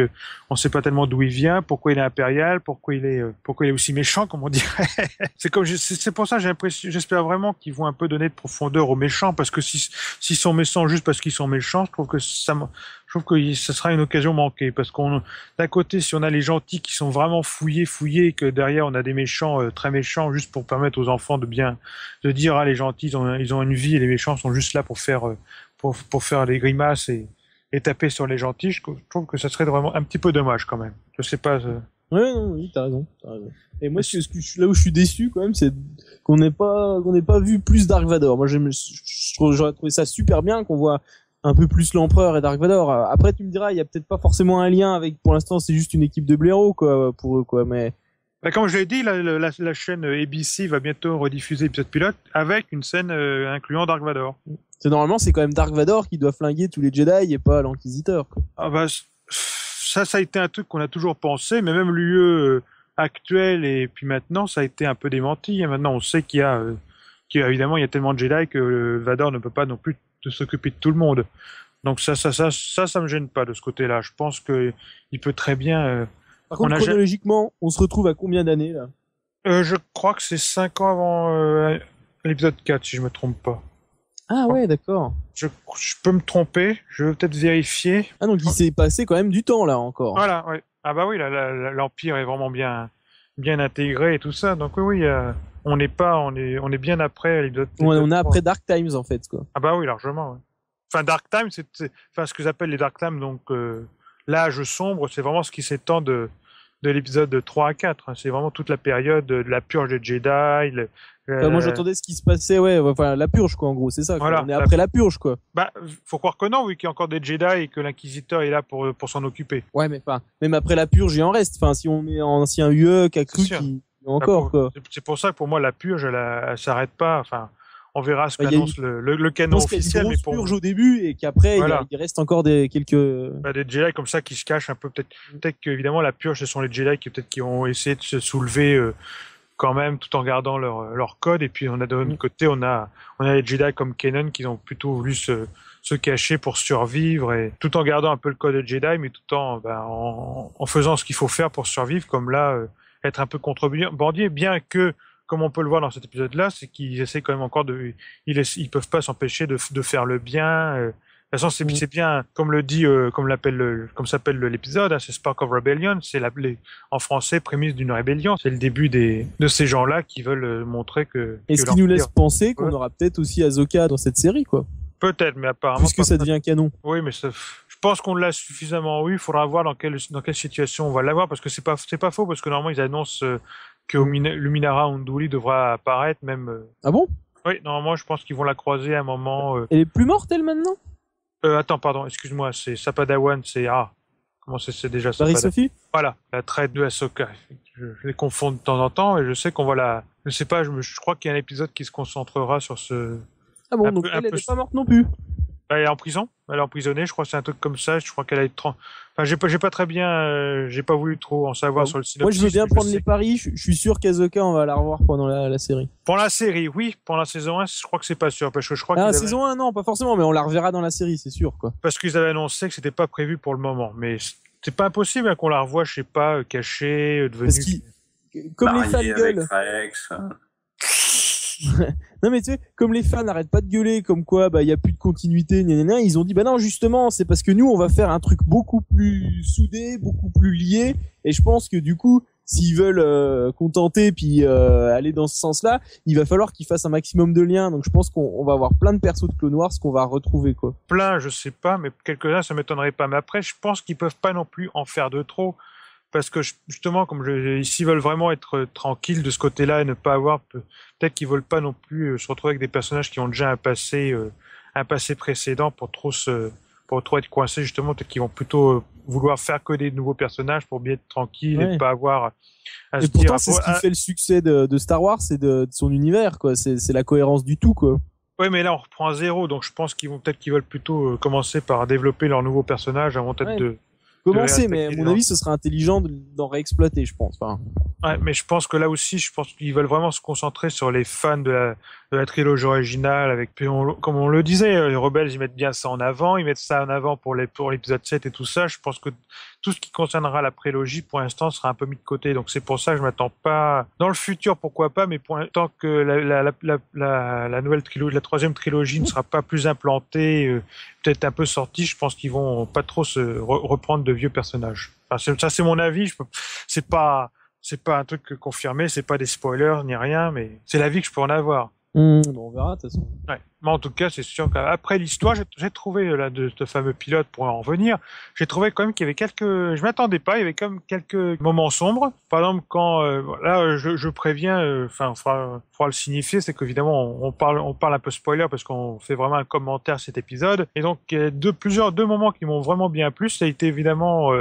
on sait pas tellement d'où il vient, pourquoi il est impérial, pourquoi il est aussi méchant, comme on dirait. C'est pour ça j'espère vraiment qu'ils vont un peu donner de profondeur aux méchants, parce que s'ils sont méchants juste parce qu'ils sont méchants, je trouve que ça sera une occasion manquée, parce d'un côté, si on a les gentils qui sont vraiment fouillés, et que derrière on a des méchants très méchants, juste pour permettre aux enfants de dire les gentils ils ont une vie et les méchants sont juste là pour faire des grimaces et taper sur les gentils, je trouve que ça serait vraiment un petit peu dommage quand même. Je sais pas. Oui, t'as raison. Et moi, là où je suis déçu quand même, c'est qu'on n'ait pas vu plus Dark Vador. Moi, j'aurais trouvé ça super bien qu'on voit un peu plus l'Empereur et Dark Vador. Après, tu me diras, il y a peut-être pas forcément un lien avec. Pour l'instant, c'est juste une équipe de blaireaux, quoi, pour eux, quoi. Mais comme je l'ai dit, la chaîne ABC va bientôt rediffuser l'épisode pilote avec une scène incluant Dark Vador. Normalement, c'est quand même Dark Vador qui doit flinguer tous les Jedi et pas l'Inquisiteur, quoi. Ah bah, ça a été un truc qu'on a toujours pensé, mais même l'UE actuel et puis maintenant, ça a été un peu démenti. Et maintenant, on sait qu'évidemment, il y a tellement de Jedi que Vador ne peut pas non plus s'occuper de tout le monde. Donc ça me gêne pas de ce côté-là. Je pense que il peut très bien. Par contre, chronologiquement, on se retrouve à combien d'années là? Je crois que c'est 5 ans avant l'épisode 4, si je me trompe pas. Ah ouais, d'accord. Je peux me tromper, je vais peut-être vérifier. Ah donc il s'est passé quand même du temps là encore. Voilà, oui. Ah bah oui, l'Empire est vraiment bien intégré et tout ça. Donc oui, on est bien après l'épisode. On est après Dark Times en fait, quoi. Ah bah oui, largement. Ouais. Enfin, Dark Times, c'est ce que j'appelle les Dark Times, donc l'âge sombre, c'est vraiment ce qui s'étend de l'épisode 3 à 4. Hein. C'est vraiment toute la période de la purge des Jedi. Moi, j'entendais ce qui se passait, enfin, la purge, quoi, en gros, c'est ça. Voilà, on est après la purge, quoi. Bah, faut croire que non, vu qu'il y a encore des Jedi et que l'Inquisiteur est là pour s'en occuper. Ouais, mais pas. Même après la purge, il en reste. Enfin, si on est en ancien UE, qui a cru qu'il encore, quoi. C'est pour ça que pour moi, la purge, elle s'arrête pas. Enfin, on verra ce qu'annonce le canon officiel. Mais pour purge au début et qu'après, il reste encore quelques. Des Jedi comme ça qui se cachent un peu. Peut-être qu'évidemment, la purge, ce sont les Jedi qui ont essayé de se soulever. Quand même, tout en gardant leur code. Et puis, de l'autre côté, on a les Jedi comme Kanan qui ont plutôt voulu se cacher pour survivre, et tout en gardant un peu le code de Jedi, mais tout en faisant ce qu'il faut faire pour survivre, comme là, être un peu contrebandier, bien que, comme on peut le voir dans cet épisode-là, c'est qu'ils essaient quand même encore ils peuvent pas s'empêcher de faire le bien. De toute façon, c'est bien, comme s'appelle l'épisode, hein, c'est Spark of Rebellion, c'est en français, prémisse d'une rébellion. C'est le début de ces gens-là qui veulent montrer que. Et ce qui nous laisse penser qu'on aura peut-être aussi Ahsoka dans cette série, quoi. Peut-être, mais apparemment. Puisque ça devient canon. Oui, mais je pense qu'on l'a suffisamment eu. Il faudra voir dans quelle situation on va l'avoir, parce que c'est pas faux, parce que normalement ils annoncent que le Minara Unduli devra apparaître même. Ah bon? Oui, normalement, je pense qu'ils vont la croiser à un moment. Elle est plus morte, elle, maintenant? Attends, pardon, excuse-moi, c'est Sapadawan, comment c'est déjà ça? Marie-Sophie? Voilà, la traite de Ahsoka. Je les confonds de temps en temps, et je sais qu'on va je sais pas, je crois qu'il y a un épisode qui se concentrera sur ce. Ah bon, donc elle n'est pas morte non plus? Elle est en prison, elle est emprisonnée, je crois que c'est un truc comme ça, je crois qu'elle a été. Enfin, j'ai pas très bien, j'ai pas voulu trop en savoir sur le synopsis. Moi, je veux bien prendre les paris, je suis sûr qu'Ahsoka, on va la revoir pendant la série. Pour la série, oui, pour la saison 1, je crois que c'est pas sûr, parce que je crois que saison 1, non, pas forcément, mais on la reverra dans la série, c'est sûr, quoi. Parce qu'ils avaient annoncé que c'était pas prévu pour le moment, mais c'est pas impossible hein, qu'on la revoie, je sais pas, cachée, devenue. Comme les fangueules. Non mais tu sais, comme les fans n'arrêtent pas de gueuler, comme quoi il y a plus de continuité, ils ont dit non justement c'est parce que nous on va faire un truc beaucoup plus soudé, beaucoup plus lié, et je pense que du coup s'ils veulent contenter puis aller dans ce sens-là, il va falloir qu'ils fassent un maximum de liens. Donc je pense qu'on va avoir plein de persos de Clone Wars qu'on va retrouver quoi. Plein, je sais pas, mais quelques-uns ça m'étonnerait pas. Mais après, je pense qu'ils peuvent pas non plus en faire de trop. Parce que justement, comme s'ils veulent vraiment être tranquilles de ce côté-là et ne pas avoir, peut-être qu'ils veulent pas non plus se retrouver avec des personnages qui ont déjà un passé précédent pour trop être coincés, justement, peut-être qu'ils vont plutôt vouloir faire que des nouveaux personnages pour bien être tranquilles et pas avoir à se dire. Et pourtant, c'est ce qui fait le succès de Star Wars, c'est de son univers, quoi. C'est la cohérence du tout, quoi. Oui, mais là, on reprend à zéro, donc je pense qu'ils veulent plutôt commencer par développer leurs nouveaux personnages avant peut-être de commencer, mais à mon avis, ce serait intelligent d'en réexploiter, je pense. Enfin... Ouais, mais je pense que là aussi, qu'ils veulent vraiment se concentrer sur les fans de la trilogie originale. Comme on le disait, les Rebels, ils mettent bien ça en avant. Ils mettent ça en avant pour l'épisode 7 et tout ça. Je pense que tout ce qui concernera la prélogie, pour l'instant, sera un peu mis de côté. Donc c'est pour ça que je m'attends pas... Dans le futur, pourquoi pas, mais tant que la nouvelle trilogie, la troisième trilogie ne sera pas plus implantée, peut-être un peu sortie, je pense qu'ils vont pas trop se reprendre de vieux personnages. Enfin, ça, c'est mon avis. C'est pas un truc confirmé, c'est pas des spoilers ni rien, mais c'est l'avis que je peux en avoir. Bon, on verra de toute façon. Ouais. Mais en tout cas, c'est sûr qu'après l'histoire, j'ai trouvé de ce fameux pilote pour en revenir. J'ai trouvé quand même qu'il y avait je m'attendais pas, il y avait quand même quelques moments sombres. Par exemple, quand là, je préviens, enfin, faudra le signifier, c'est qu'évidemment, on parle un peu spoiler parce qu'on fait vraiment un commentaire cet épisode. Et donc, deux moments qui m'ont vraiment bien plu, ça a été évidemment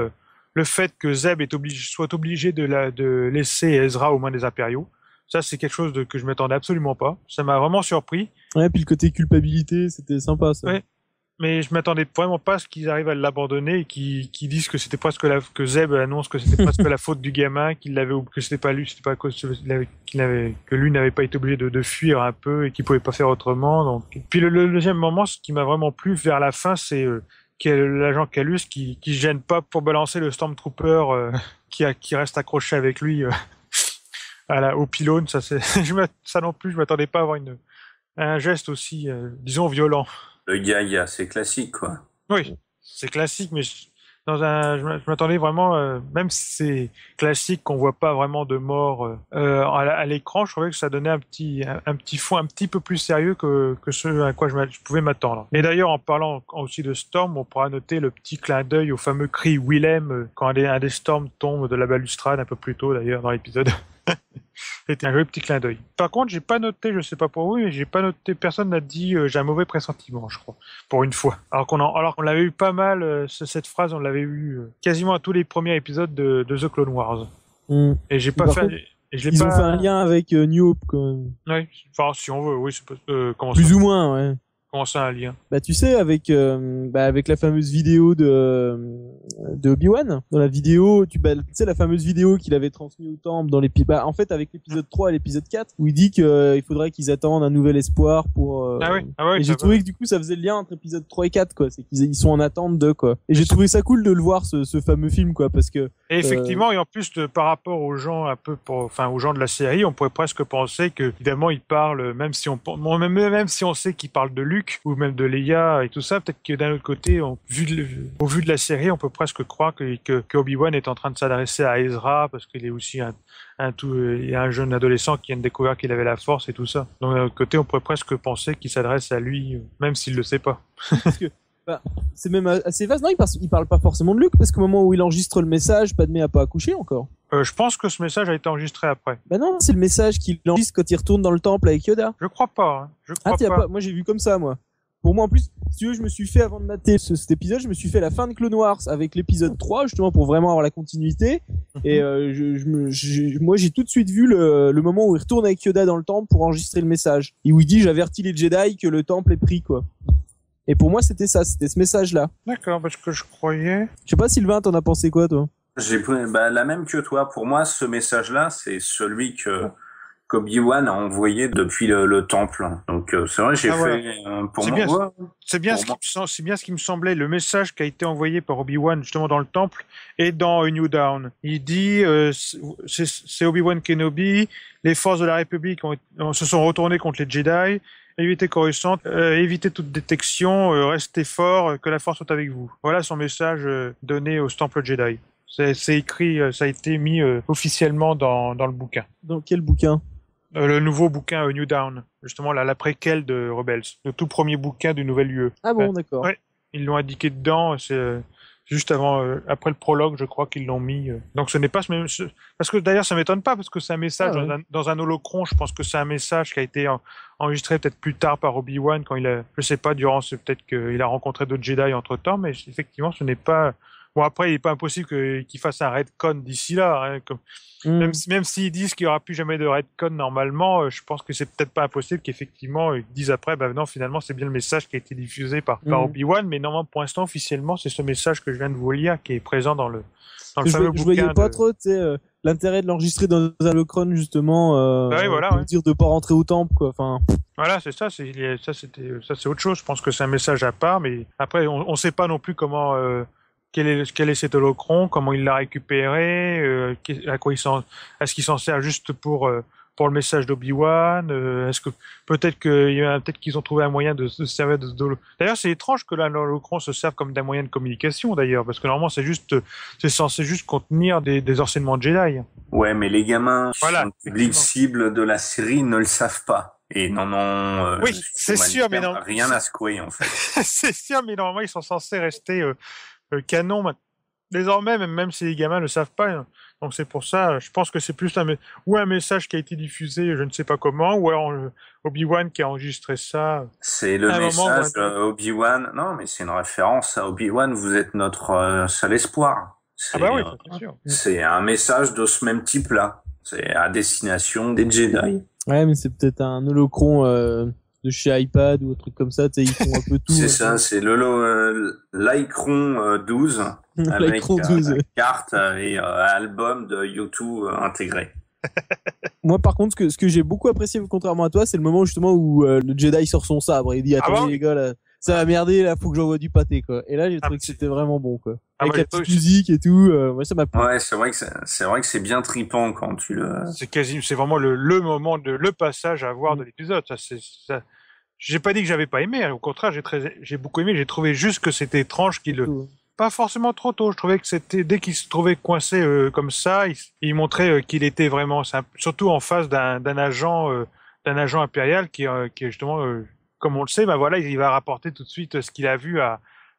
le fait que Zeb soit obligé de laisser Ezra aux mains des Impériaux. Ça, c'est quelque chose que je m'attendais absolument pas. Ça m'a vraiment surpris. Ouais, puis le côté culpabilité, c'était sympa, ça. Ouais. Mais je m'attendais vraiment pas à ce qu'ils arrivent à l'abandonner et qu'ils disent que c'était presque que Zeb annonce que c'était presque la faute du gamin, que c'était pas lui, c'était pas à cause que lui n'avait pas été obligé de fuir un peu et qu'il pouvait pas faire autrement. Donc, puis le deuxième moment, ce qui m'a vraiment plu vers la fin, c'est l'agent Calus qui gêne pas pour balancer le Stormtrooper qui reste accroché avec lui au pylône. Ça non plus, je m'attendais pas à avoir un geste aussi, disons, violent. Le gars, c'est classique, quoi. Oui, c'est classique, mais je m'attendais vraiment, même si c'est classique, qu'on voit pas vraiment de mort à l'écran, je trouvais que ça donnait un petit fond un petit peu plus sérieux que ce à quoi je pouvais m'attendre. Et d'ailleurs, en parlant aussi de Storm, on pourra noter le petit clin d'œil au fameux cri Willem quand un des Storms tombe de la balustrade un peu plus tôt d'ailleurs dans l'épisode. C'était un joli petit clin d'œil. Par contre, j'ai pas noté, je sais pas pour vous, mais j'ai pas noté, personne n'a dit j'ai un mauvais pressentiment, je crois, pour une fois. Alors qu'on l'avait eu pas mal, cette phrase, on l'avait eu quasiment à tous les premiers épisodes de The Clone Wars. Et j'ai pas fait. Ils ont fait un lien avec New Hope quand même. Oui, enfin si on veut, oui, c'est pas. Comment plus ça, ou moins, ouais. Comment ça un lien? Bah tu sais avec la fameuse vidéo de Obi-Wan, dans la vidéo tu sais la fameuse vidéo qu'il avait transmise au temple dans l'épisode en fait avec l'épisode 3 et l'épisode 4 où il dit qu'il faudrait qu'ils attendent un nouvel espoir pour Ah oui, et j'ai trouvé que du coup ça faisait le lien entre épisode 3 et 4 quoi, c'est qu'ils sont en attente de quoi. Et j'ai trouvé ça cool de le voir ce fameux film quoi parce que et effectivement et en plus par rapport aux gens aux gens de la série, on pourrait presque penser que évidemment ils parlent même si on sait qu'ils parlent de Luke ou même de Leia et tout ça, peut-être que d'un autre côté, au vu de la série, on peut presque croire que Obi-Wan est en train de s'adresser à Ezra parce qu'il est aussi il y a un jeune adolescent qui vient de découvrir qu'il avait la force et tout ça. Donc d'un autre côté, on pourrait presque penser qu'il s'adresse à lui, même s'il le sait pas. Parce que, c'est même assez vaste. Non, il parle pas forcément de Luke parce qu'au moment où il enregistre le message, Padmé a pas accouché encore. Je pense que ce message a été enregistré après. Bah non, c'est le message qu'il enregistre quand il retourne dans le temple avec Yoda. Je crois pas. Pas. Moi j'ai vu comme ça, moi. Pour moi, en plus, si tu veux, je me suis fait, avant de mater cet épisode, je me suis fait la fin de Clone Wars avec l'épisode 3, justement, pour vraiment avoir la continuité. Et moi, j'ai tout de suite vu le moment où il retourne avec Yoda dans le temple pour enregistrer le message. Et où il dit, j'avertis les Jedi que le temple est pris, quoi. Et pour moi, c'était ça, c'était ce message-là. D'accord, parce que je croyais... Je sais pas, Sylvain, t'en as pensé quoi, toi? J'ai la même que toi. Pour moi, ce message-là, c'est celui qu'Obi-Wan a envoyé depuis le temple. Donc c'est vrai, j'ai pour c'est moi. Bien, c'est bien ce qui me semblait. Le message qui a été envoyé par Obi-Wan justement dans le temple et dans A New Dawn. Il dit c'est Obi-Wan Kenobi. Les forces de la République se sont retournées contre les Jedi. Évitez Coruscant, évitez toute détection, restez fort, que la force soit avec vous. Voilà son message donné au temple Jedi. C'est écrit, ça a été mis officiellement dans le bouquin. Dans quel bouquin? Le nouveau bouquin New Dawn, justement la préquelle de Rebels, le tout premier bouquin du nouvel UE. Ah bon, d'accord. Ouais, ils l'ont indiqué dedans, c'est juste après le prologue, je crois qu'ils l'ont mis. Donc ce n'est pas ce même... Parce que d'ailleurs ça m'étonne pas, parce que c'est un message dans un holocron, je pense que c'est un message qui a été enregistré peut-être plus tard par Obi-Wan, quand je sais pas, peut-être qu'il a rencontré d'autres Jedi entre-temps, mais effectivement ce n'est pas... Bon, après, il n'est pas impossible qu'il fasse un retcon d'ici là. Hein, même s'ils disent qu'il n'y aura plus jamais de retcon normalement, je pense que c'est peut-être pas impossible qu'effectivement, ils disent après, non, finalement, c'est bien le message qui a été diffusé par Obi-Wan, mais normalement, pour l'instant, officiellement, c'est ce message que je viens de vous lire qui est présent dans le fameux bouquin. Je voyais pas trop, tu sais, l'intérêt de l'enregistrer dans un holocron, justement, pour dire de pas rentrer au temple, quoi. Enfin. Voilà, c'est ça. C'est autre chose. Je pense que c'est un message à part, mais après, on sait pas non plus comment. Quel est cet holocron, comment il l'a récupéré, est-ce qu'il s'en sert juste pour le message d'Obi-Wan, est-ce que peut-être qu'ils ont trouvé un moyen de se servir de D'ailleurs, c'est étrange que l'holocron se serve comme d'un moyen de communication d'ailleurs, parce que normalement c'est censé juste contenir des enseignements Jedi. Ouais, mais les gamins, le public cible de la série ne le savent pas. Et non, oui, c'est sûr, mais non, rien à secouer en fait. C'est sûr, mais normalement ils sont censés rester canon désormais, même si les gamins ne le savent pas. Donc c'est pour ça, je pense que c'est plus un message qui a été diffusé, je ne sais pas comment, ou alors Obi-Wan qui a enregistré ça. C'est le message Obi-Wan. Non, mais c'est une référence à Obi-Wan. Vous êtes notre seul espoir. Oui, c'est sûr. C'est un message de ce même type-là. C'est à destination des Jedi. Ouais, mais c'est peut-être un holocron de chez iPad ou un truc comme ça, tu sais, ils font un peu tout. C'est ça, c'est l'iCron 12 avec carte et album de YouTube intégré. Moi, par contre, ce que j'ai beaucoup apprécié, contrairement à toi, c'est le moment justement où le Jedi sort son sabre et il dit attendez les gars, là, ça va merder, là, faut que j'envoie du pâté, quoi. Et là, j'ai trouvé que c'était vraiment bon, quoi. Avec la petite musique et tout, moi, ça m'a plu. Ouais, c'est vrai que c'est bien trippant quand tu le... C'est vraiment le moment le passage à voir de l'épisode. Ça. J'ai pas dit que j'avais pas aimé, au contraire, j'ai beaucoup aimé, j'ai trouvé juste que c'était étrange pas forcément trop tôt, je trouvais que c'était, dès qu'il se trouvait coincé comme ça, il montrait qu'il était vraiment, surtout en face d'un agent impérial qui est justement, comme on le sait, il va rapporter tout de suite ce qu'il a vu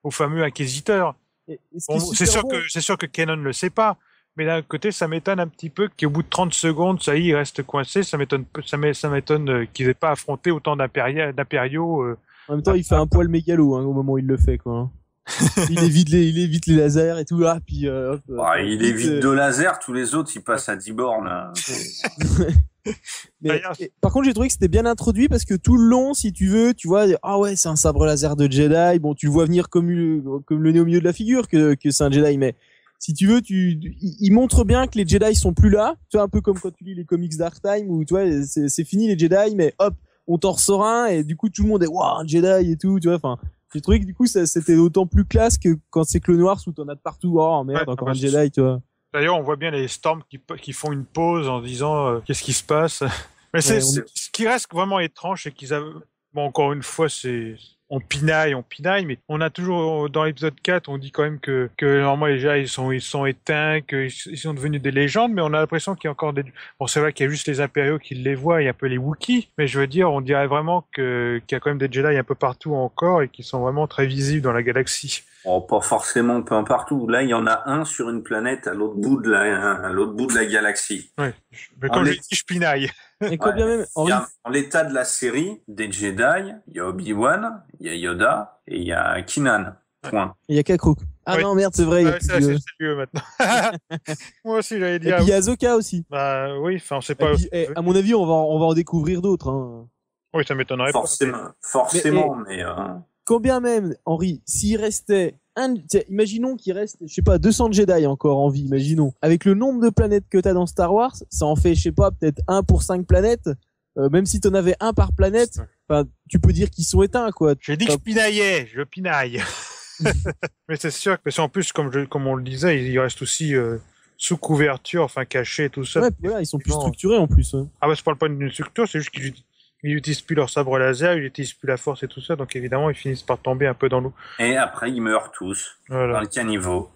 au fameux inquisiteur. C'est sûr que Kenan ne le sait pas, mais d'un côté, ça m'étonne un petit peu qu'au bout de 30 secondes, ça y est, il reste coincé. Ça m'étonne qu'ils n'aient pas affronté autant d'impériaux. En même temps, il fait un poil mégalo au moment où il le fait, quoi. Il évite les lasers et tout, puis hop. Il évite deux lasers, tous les autres, ils passent à 10 bornes. Mais, par contre, j'ai trouvé que c'était bien introduit parce que tout le long, si tu veux, tu vois, c'est un sabre laser de Jedi. Bon, tu le vois venir comme le nez au milieu de la figure que c'est un Jedi, mais si tu veux, il montre bien que les Jedi sont plus là. Tu vois, un peu comme quand tu lis les comics Dark Time où, tu vois, c'est fini les Jedi, mais hop, on t'en ressort un et du coup, tout le monde est, waouh, un Jedi et tout, tu vois, enfin. J'ai trouvé que du coup, c'était d'autant plus classe que quand c'est Clone Wars où t'en as de partout, oh merde, encore un Jedi, tu vois. D'ailleurs, on voit bien les Storms qui font une pause en disant qu'est-ce qui se passe. Mais ce qui reste vraiment étrange, c'est qu'ils avaient... Bon, encore une fois, on pinaille, mais on a toujours, dans l'épisode 4, on dit quand même que normalement les gens ils sont éteints, qu'ils sont devenus des légendes, mais on a l'impression qu'il y a encore des... Bon, c'est vrai qu'il y a juste les impériaux qui les voient et un peu les Wookiees, mais je veux dire, on dirait vraiment qu'il y a quand même des Jedi un peu partout encore et qui sont vraiment très visibles dans la galaxie. Oh, pas forcément un peu partout. Là, il y en a un sur une planète à l'autre bout de la galaxie. Oui. Mais quand je pinaille. Et quand bien même, dans l'état de la série, des Jedi, il y a Obi-Wan, il y a Yoda et il y a Kanan. Point. Et il y a Kakruk. Ah non, merde, c'est vrai. C'est mieux maintenant. Moi aussi, j'allais dire. Et puis il y a Ahsoka aussi. Bah oui, enfin, on sait pas. Puis, à mon avis, on va en découvrir d'autres. Hein. Oui, ça m'étonnerait pas. Forcément, mais. Quand bien même, Henri, s'il restait imaginons qu'il reste, je sais pas, 200 Jedi encore en vie, imaginons. Avec le nombre de planètes que t'as dans Star Wars, ça en fait, je sais pas, peut-être 1 pour 5 planètes. Même si t'en avais un par planète, tu peux dire qu'ils sont éteints, quoi. J'ai dit que je pinaillais, je pinaille. Mais c'est sûr que, en plus, comme on le disait, il reste aussi sous couverture, enfin caché, tout ça. Ouais, voilà, ils sont plus structurés en plus. Hein. Ah bah, je parle pas d'une structure, c'est juste qu'ils n'utilisent plus leur sabre laser, ils n'utilisent plus la force et tout ça, donc évidemment, ils finissent par tomber un peu dans l'eau. Et après, ils meurent tous, voilà. Dans le caniveau.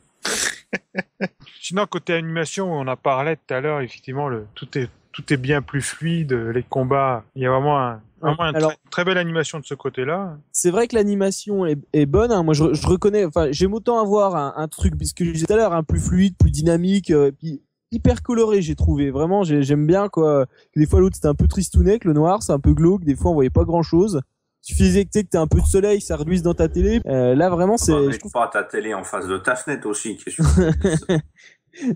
Sinon, côté animation, on a parlé tout à l'heure, effectivement, tout est bien plus fluide, les combats, il y a vraiment une très belle animation de ce côté-là. C'est vrai que l'animation est bonne, hein. Moi je reconnais, enfin j'aime autant avoir un truc, ce que je disais tout à l'heure, un plus fluide, plus dynamique, puis hyper coloré, j'ai trouvé. Vraiment, j'aime bien, quoi. Des fois l'autre c'était un peu tristounet, le noir, c'est un peu glauque, des fois on voyait pas grand-chose. Suffisait que t'aies un peu de soleil, ça reluise dans ta télé. Là vraiment c'est... je trouve pas ta télé en face de ta fenêtre aussi, qu'est-ce que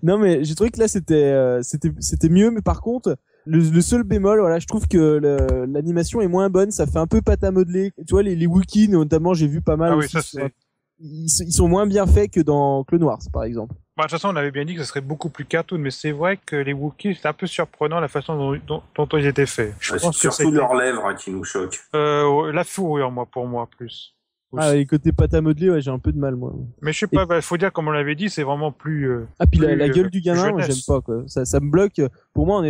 Non mais j'ai trouvé que là c'était mieux, mais par contre le seul bémol, voilà, je trouve que l'animation est moins bonne, ça fait un peu pâte à modeler. Tu vois, les Wookiees notamment, j'ai vu pas mal. Ah aussi, oui, ça c'est... Ils sont moins bien faits que dans Clone Wars, par exemple. Bah, de toute façon, on avait bien dit que ce serait beaucoup plus cartoon, mais c'est vrai que les Wookiees, c'est un peu surprenant la façon dont ils étaient faits. C'est surtout leurs lèvres qui nous choquent. La fourrure, pour moi, plus. Ah, les côtés pâte à modeler, ouais, j'ai un peu de mal, moi. Mais je sais pas, faut dire, comme on l'avait dit, c'est vraiment plus... puis la gueule du gamin, moi, j'aime pas, quoi. Ça me bloque. Pour moi,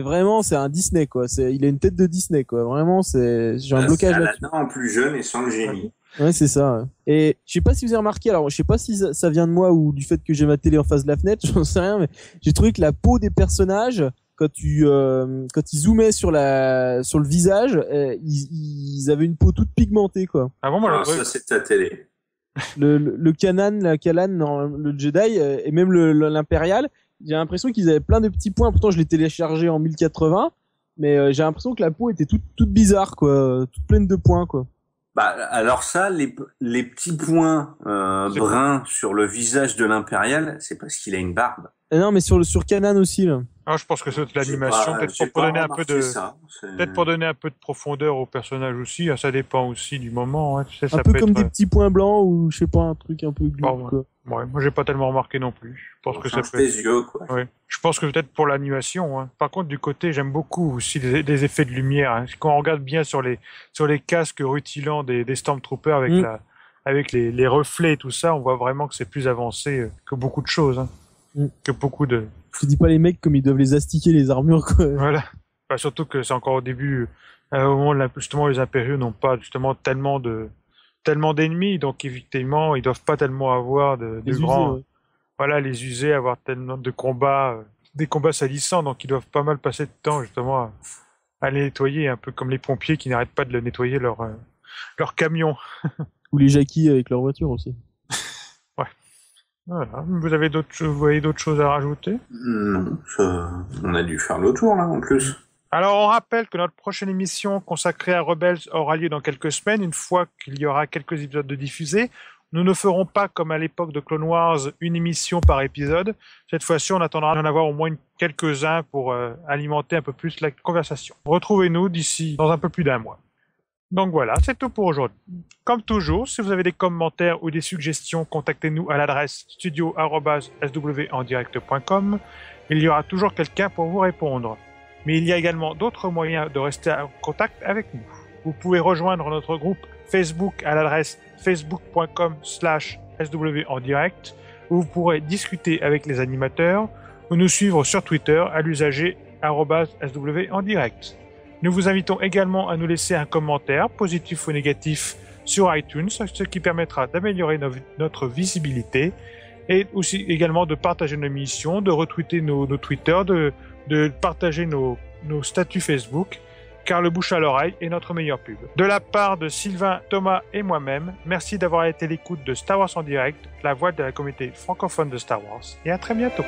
c'est un Disney, quoi. Il a une tête de Disney, quoi. Vraiment, j'ai un blocage là-dessus. Aladdin en plus jeune et sans le génie. Ouais, c'est ça. Et je sais pas si vous avez remarqué, alors je sais pas si ça vient de moi ou du fait que j'ai ma télé en face de la fenêtre, j'en sais rien, mais j'ai trouvé que la peau des personnages, quand ils zoomaient sur le visage, ils avaient une peau toute pigmentée, quoi. Ah bon, moi, ça c'est ta télé. Le Kanan, le Jedi et même l'impérial, j'ai l'impression qu'ils avaient plein de petits points. Pourtant, je l'ai téléchargé en 1080, mais j'ai l'impression que la peau était toute bizarre, quoi, toute pleine de points, quoi. Bah, alors ça, les petits points bruns sur le visage de l'impérial, c'est parce qu'il a une barbe. Non, mais sur Kanan aussi, là. Ah, je pense que c'est l'animation, peut-être pour donner un peu de, peut-être pour donner un peu de profondeur au personnage aussi. Ça dépend aussi du moment. Hein. Tu sais, un peu comme des petits points blancs ou je sais pas, un truc un peu glauque. Ouais, moi j'ai pas tellement remarqué non plus. Je pense que ça peut. Les yeux, quoi. Ouais. Je pense que peut-être pour l'animation. Hein. Par contre, du côté, j'aime beaucoup aussi les effets de lumière. Hein. Quand on regarde bien sur les casques rutilants des Stormtroopers avec les reflets et tout ça, on voit vraiment que c'est plus avancé que beaucoup de choses. Hein. Que beaucoup de... Je te dis pas les mecs comme ils doivent les astiquer les armures, quoi. Voilà. Bah, surtout que c'est encore au début, au moment où justement les impériaux n'ont pas justement tellement d'ennemis, donc effectivement ils doivent pas tellement avoir de grands... Ouais. Voilà, les user, avoir tellement de combats, des combats salissants, donc ils doivent pas mal passer de temps justement à les nettoyer, un peu comme les pompiers qui n'arrêtent pas de le nettoyer leur camion. Ou les jackies avec leur voiture aussi. Voilà. Vous voyez d'autres choses à rajouter? Non, on a dû faire le tour là en plus. Alors on rappelle que notre prochaine émission consacrée à Rebels aura lieu dans quelques semaines, une fois qu'il y aura quelques épisodes de diffusés. Nous ne ferons pas comme à l'époque de Clone Wars une émission par épisode. Cette fois-ci, on attendra d'en avoir au moins quelques-uns pour alimenter un peu plus la conversation. Retrouvez-nous dans un peu plus d'un mois. Donc voilà, c'est tout pour aujourd'hui. Comme toujours, si vous avez des commentaires ou des suggestions, contactez-nous à l'adresse studio@swendirect.com. Il y aura toujours quelqu'un pour vous répondre. Mais il y a également d'autres moyens de rester en contact avec nous. Vous pouvez rejoindre notre groupe Facebook à l'adresse facebook.com/swendirect, où vous pourrez discuter avec les animateurs ou nous suivre sur Twitter à l'usager @swendirect. Nous vous invitons également à nous laisser un commentaire, positif ou négatif, sur iTunes, ce qui permettra d'améliorer notre visibilité et aussi également de partager nos émissions, de retweeter nos Twitter, de partager nos statuts Facebook, car le bouche à l'oreille est notre meilleure pub. De la part de Sylvain, Thomas et moi-même, merci d'avoir été à l'écoute de Star Wars en direct, la voix de la communauté francophone de Star Wars, et à très bientôt.